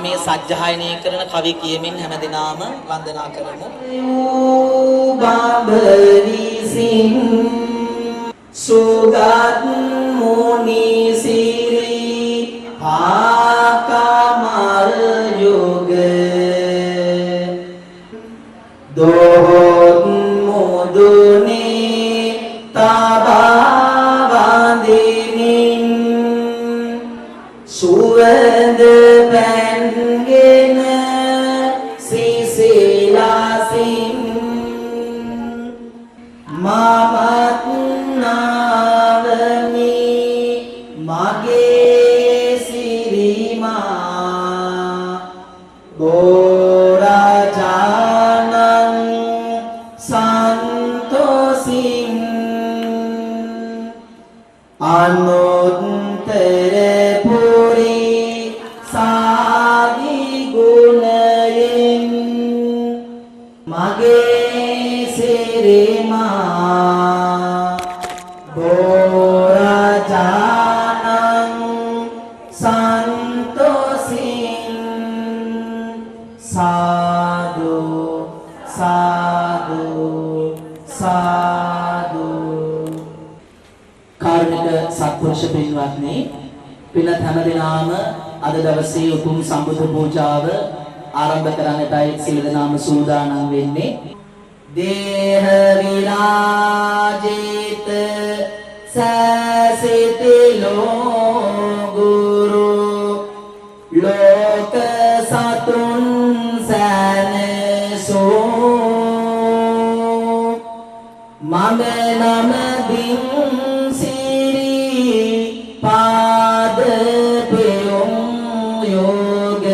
නාමයේ සජ්ජායනය කරන කවි කියමින් හැමදෙනාම වන්දනා කරමු. බබරිසින් සුගත් මුනි සිරි ආකමල් යුග දොහොත් මුදුනේ තබා වඳිනින් සුවඳ පැන්ගෙන සිසිලාසින් මමත් නාවමි මගේ සිරිමා බෝරජානං සන්තෝසින් අනුත්තර පුරි සාදි ගුණයෙන් මගේ සිරිමා බෝරජානං සන්තෝසින් සාදු සාදු සාදු. කාරුණික සත්පුරුෂ පින්වත්නි, පින්වත් හැමදෙනාම අද දවසේ උතුම් සම්බුදු පූජාව ආරම්භ කරන්නටයි සියලු දෙනාම සූදානම් වෙන්නේ. දේහ විරාජිත සසිතලෝ ගුරු ලෝක සතුන් සනසෝ මම නම දින් සිරි පාද පෙයොම් යෝග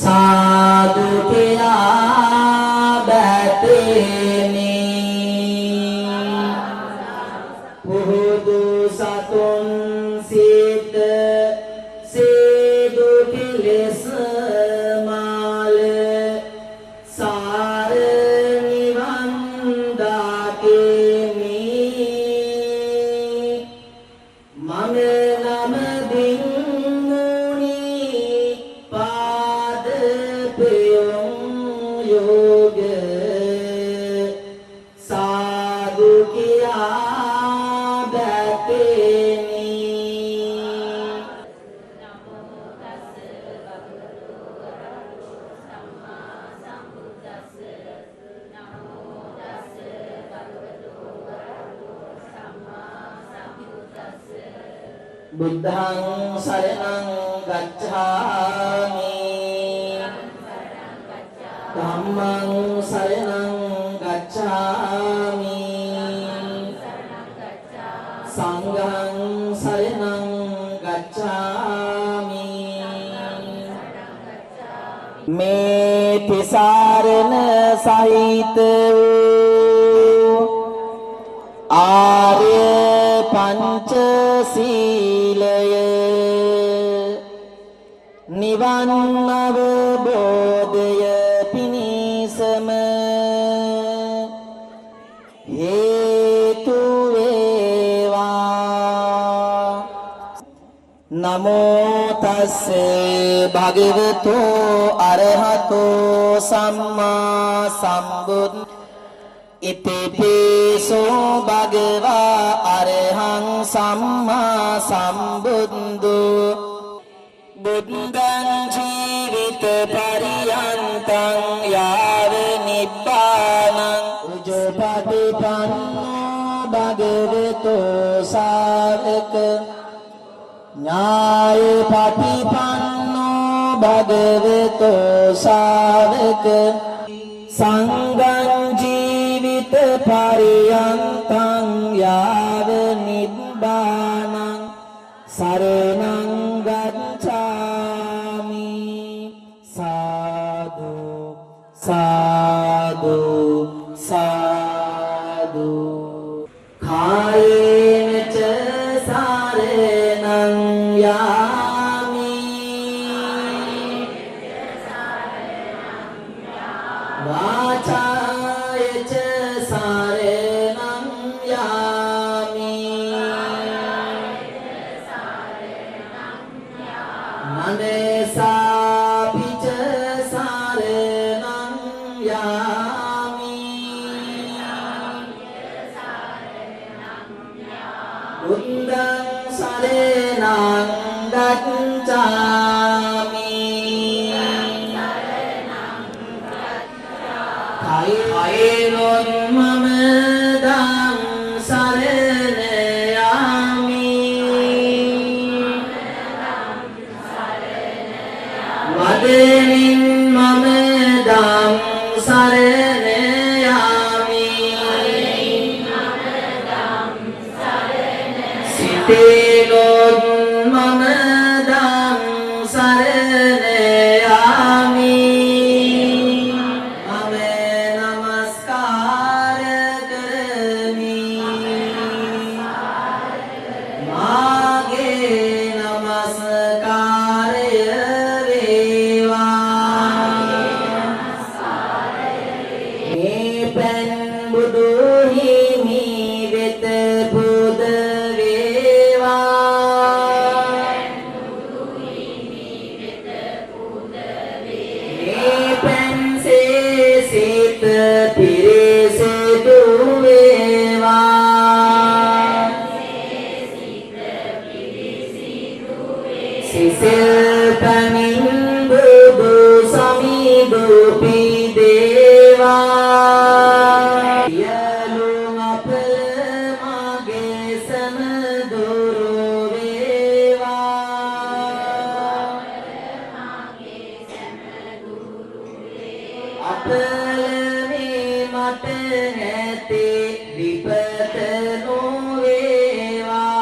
සාදු කියා බැතෙමි පුහුදු සතුන් සිත සේදු කිලෙස මාල සාර නිවන් දාකෙමි මම නම දින් මුනි පාද පෙයොම් යෝග සාදු කියා බැතෙමි. බුද්ධං සරණං ගච්ඡාමි ධම්මං සරණං ගච්ඡාමි සංඝං සරණං ගච්ඡාමි මේ තිසරණ සහිත වූ ආර්ය පංච සීලය නිවන් අවබෝධය පිණිසම හේතු වේවා. නමෝ තස්සේ භගවතු අරහතෝ සම්මා සම්බුද්ද ඉතිපිසෝ භගවා අරහං සම්මා සම්බුද්ධු බුද්ධං ජීවිත පරියන්තං යාව නිබ්බානං උජපටිපන්නෝ භගවතු සාවක ඥාය පටිපන්නෝ භගවතු සාවක සංඝං ජීවිත පරියන්තං යාව නිබ්බානං සරණං ගච්ඡාමි. සාදු සාදු සාදු. කායේන ච සරණං යාමි වාචාය ච සරණං යාමි මනේ ගච්ඡාමි කයිනොත් මම දම් සරණ යාමි වදනින් මම දම් සරණ යාමි සිතේනොත් මම දම් සරණ යාමි මම නමස්කාර කරමි මාගේ නමස්කාරය මේ පෙන් බුදු හිමි වෙත පුද වේවා මේ පෙන් සිත පිරිසිදු වේවා සිසිල් පනින් බුදු සමිදු පිදේවා යලුම් අප මගේ සමදුරු වේවා අපලමේ මට නැති විපත නොවේවා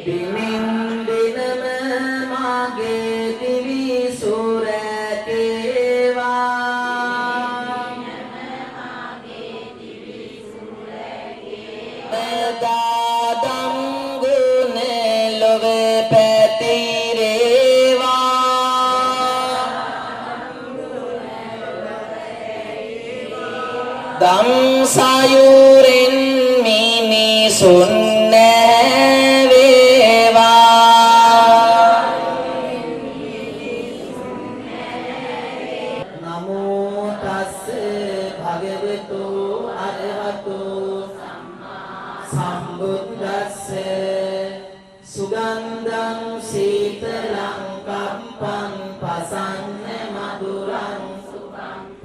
දිනෙන් දිනම මගේ දිවි සුරකේවා දාදම් ගුණ ලොව පැතිරේවා දම් සයුරෙන් මිනිසුන් නැවේවා නමෝ තස්ස භගවතු අරහතු සම්බුද්දස්ස සුගන්ධං සීතලං කම්පං පසන්න මధుරං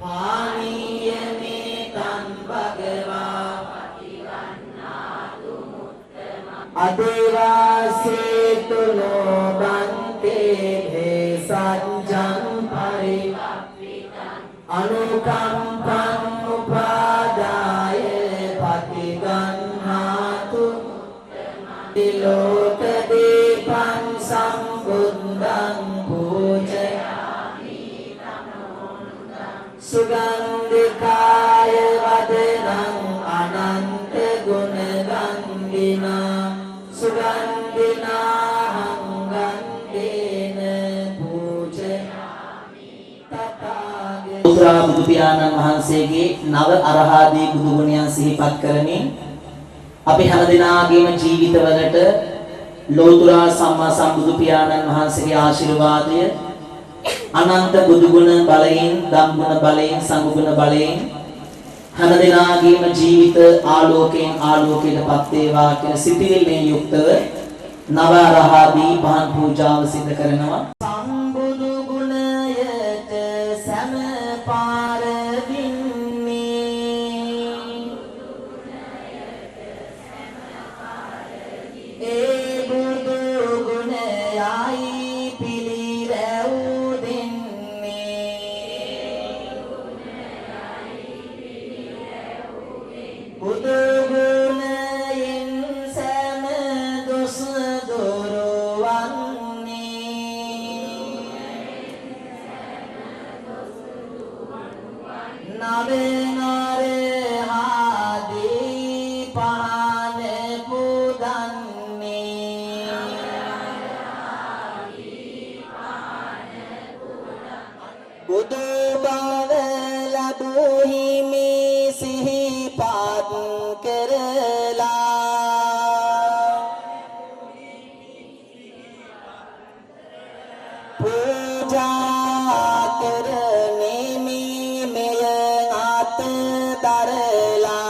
පානීයමේ තං භගවා අදේවාසේතුනෝ බන්තේ භේසංජං පරිවප්පිතං අනුකම්පං උපාදාය පතිගන්නාතු තිලෝක දීපං සම්බුද්ධං පූජයාමි සුගන්ධිකාය වදනං අනන්ත ගුණ ගන්ධිනා සුගන්ධිනාහං ගන්ධේන පූජයාමි තථාගතෝ උත්තරා බුදු පියාණන් වහන්සේගේ නව අරහාදී බුදු ගුණයන් සිහිපත් කරමින් අපි හැමදෙනාගේම ජීවිතවලට ලෝතුරා සම්මා සම්බුදු පියාණන් වහන්සේගේ ආශිර්වාදය අනන්ත බුදු ගුණ බලයෙන් ධම් ගුණ බලයෙන් සංඝ ගුණ බලයෙන් හැමදෙනාගේම ජීවිත ආලෝකයෙන් ආලෝකයටපත් වේවා කියන සිතිවිල්ලෙන් යුක්තව නව අරහාදී පහන් පූජාව සිදු කරනවා සම්බුදු ගුණයට සම පාර ඒ බුදු ගුණයයි පිළිරැව් දෙන්නේ බුදු ගුණයෙන් සෑම දොස් දොරවන්නේ නවනර හාදී පහන පුදන්නේ බුදු බව ලැබූ හිමි සිහිපත් කරලා පූජා කරනෙමි මෙය අත දරලා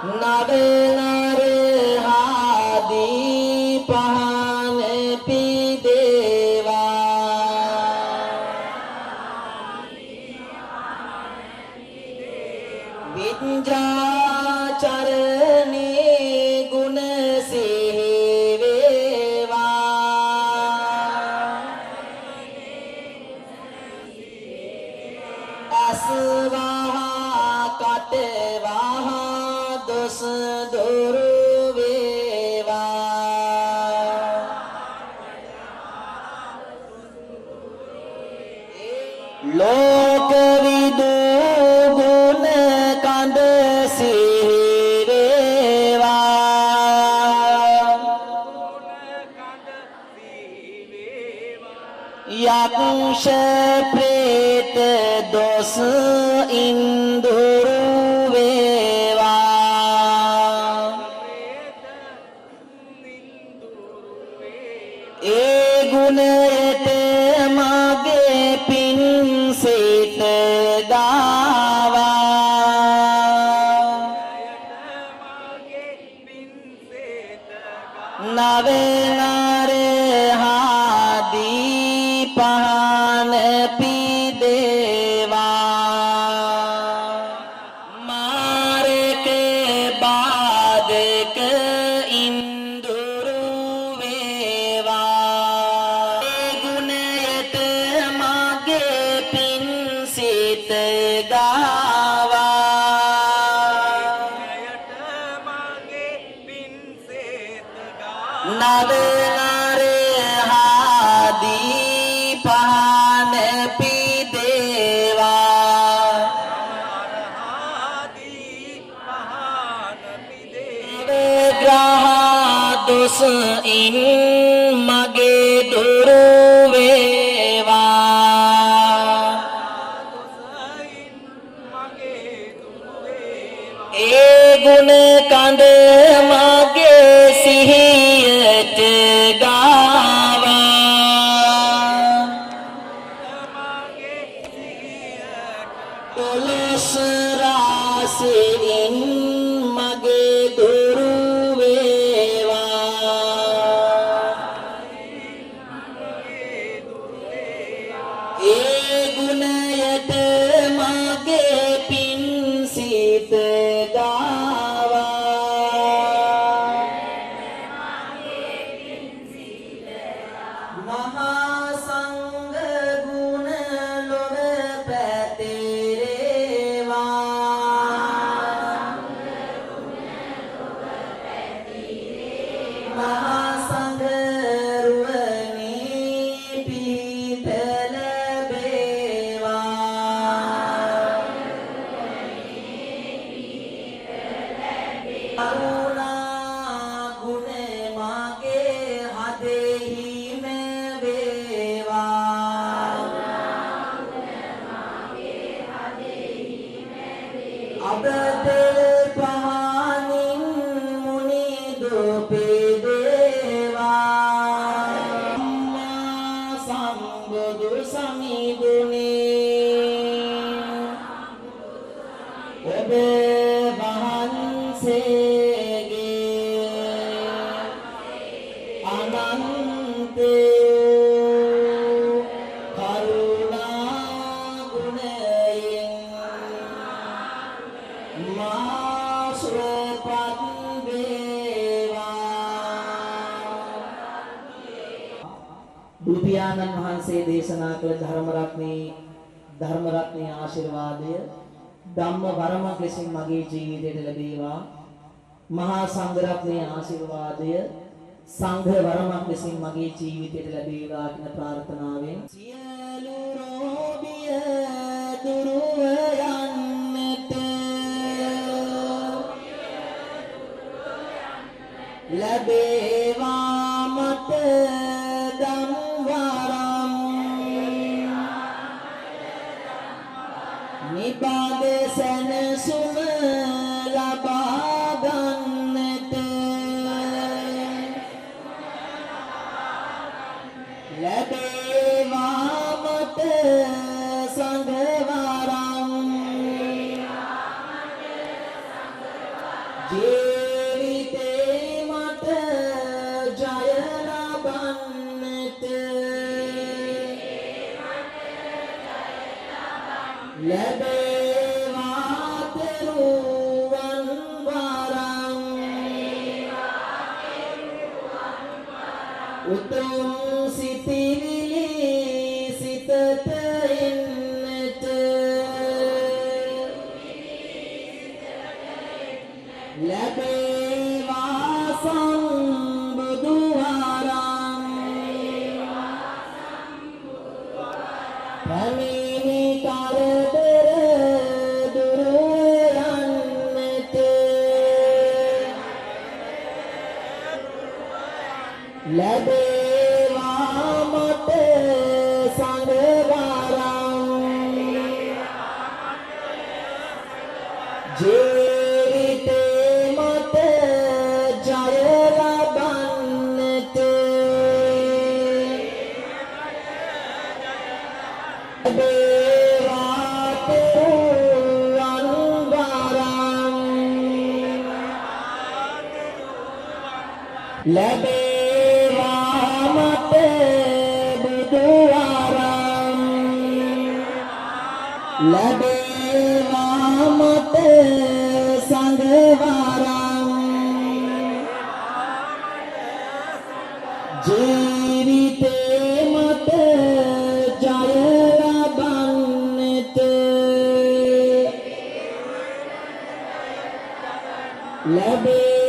නවනරහාදී පහන පිදේවා විද්‍යාචරණේ ගුණ සේවේවා අස්වාහා කටවාහා දොස් දොරු ලෝකවිදු ගුණ කඳ සිහිවේවා යක්ෂ ප්‍රේත දොස් ඉන්දුරු වේවා ඒ ගුණයට මගේ පින් සිත ගාවා නවනරහාදී පහන පිදේවා මාරක බාධක ඉන්දුරු වේවා ඒ ගුණයට මගේ පින් සිත ගාවා නවනරහාදී පහන පිදේවා ග්‍රහ දොස් ඉන් මගේ දුරු වේවා ඒ ගුණ කඳ මගේ සිහියට ගාවා දොළොස් රාසෙයින් මගේ දුරු වේවා ඒ ගුණයට මගේ පින් සිත ගාවා මහා සංඝ ගුණ ලොව පැතිරේවා මහා සංඝ රුවනේ පිහිට ලැබේවා කරුණා ගුණ මගේ හදෙහිම වේවා අබද පහනින් මුනි දුපේදේවා සම්මා සම්බුදු සමිඳුනේ ඔබ වහන්සේගේ අනන්ත කරුණා ගුණයෙන් මා සුවපත් වේවා බුදුපියාණන් වහන්සේ දේශනා කළ ධර්ම රත්නයේ ආශිර්වාදය ධම්ම වරමක් ලෙසින් මගේ ජීවිතයට ලැබේවා මහා සංඝ රත්නයේ ආශිර්වාදය සංඝ වරමක් ලෙසින් මගේ ජීවිතයට ලැබේවා කියන ප්‍රාර්ථනාවෙන් සියලු රෝගිය දුරු යන්නට ලැබේවා මට ධම් වරම් නිබඳ සැනසුම ලබා ගන්නට ලැබේවා මට සංඝ වරම් කෙරුවන් වරම් උතුම් සිතිවිලි සිතට එන්නට ලැබේවා සම්බුදු වරම් පැමිණි කරදර දුරු යන්නට ලැබේවා මට සංගවරම් ජීවිතේ මට ජය ලබන්නට ලැබේවා කෙරුවන් වරම් ලැබේවා මට බුදු වරම් ලැබේවා මට සංඝ වරම් ජීවිතේ මට ජය ලබන්නට ලැබේ